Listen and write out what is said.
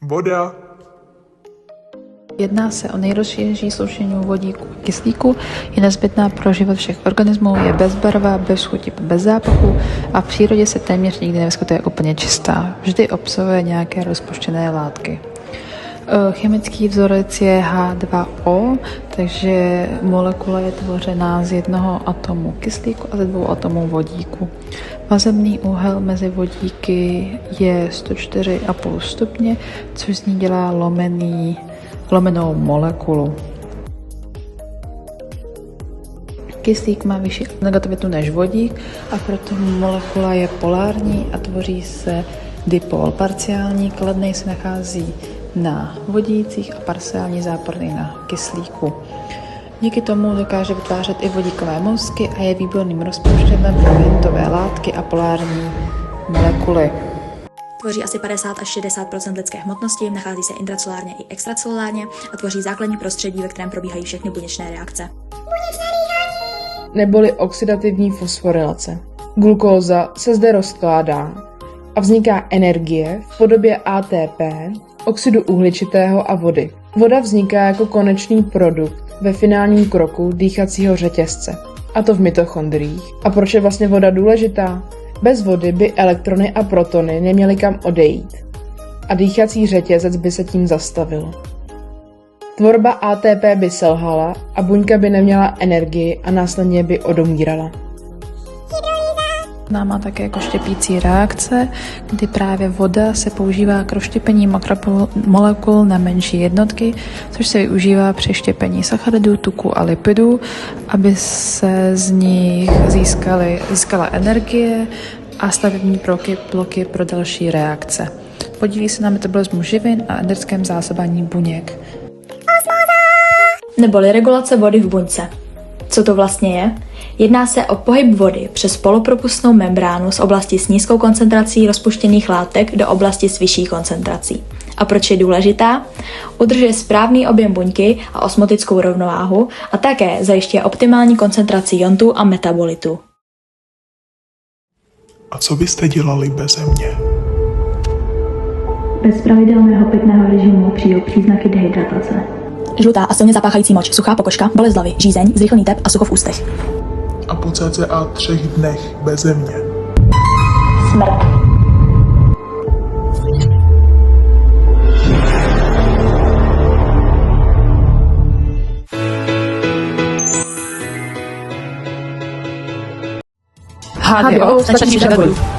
Voda. Jedná se o nejrozšířenější sloučeninu vodíku a kyslíku, je nezbytná pro život všech organismů, je bezbarvá, bez chuti, bez zápachu a v přírodě se téměř nikdy nevyskytuje úplně čistá. Vždy obsahuje nějaké rozpuštěné látky. Chemický vzorec je H2O, takže molekula je tvořená z jednoho atomu kyslíku a ze 2 atomů vodíku. Vazebný úhel mezi vodíky je 104,5 stupně, což z ní dělá lomenou molekulu. Kyslík má vyšší negativitu než vodík a proto molekula je polární a tvoří se dipol. Parciální kladný se nachází na vodících a parciální záporný na kyslíku. Díky tomu dokáže vytvářet i vodíkové moustiky a je výborným rozpouštědlem pro jodové látky a polární molekuly. Tvoří asi 50 až 60 lidské hmotnosti, nachází se intracelulárně i extracelulárně a tvoří základní prostředí, ve kterém probíhají všechny buněčné reakce. Neboli oxidativní fosforilace. Glukóza se zde rozkládá a vzniká energie v podobě ATP, oxidu uhličitého a vody. Voda vzniká jako konečný produkt ve finálním kroku dýchacího řetězce, a to v mitochondriích. A proč je vlastně voda důležitá? Bez vody by elektrony a protony neměly kam odejít a dýchací řetězec by se tím zastavil. Tvorba ATP by selhala a buňka by neměla energii a následně by odumírala. Má také jako štěpící reakce, kdy právě voda se používá k rozštěpení makromolekul na menší jednotky, což se využívá při štěpení sacharidů, tuků a lipidů, aby se z nich získala energie a stavební bloky pro další reakce. Podílí se na metabolismu živin a energickém zásobání buněk. Neboli regulace vody v buňce. Co to vlastně je? Jedná se o pohyb vody přes polopropustnou membránu z oblasti s nízkou koncentrací rozpuštěných látek do oblasti s vyšší koncentrací. A proč je důležitá? Udržuje správný objem buňky a osmotickou rovnováhu a také zajišťuje optimální koncentraci iontů a metabolitů. A co byste dělali beze mě? Bez pravidelného pitného režimu přijdou příznaky dehydratace. Žlutá a silně zapáchající moč, suchá pokožka, bolest hlavy, žízeň, zrychlený tep a sucho v ústech. A po cca 3 dnech beze mě. Smrt. H2O stačí přidat vodu.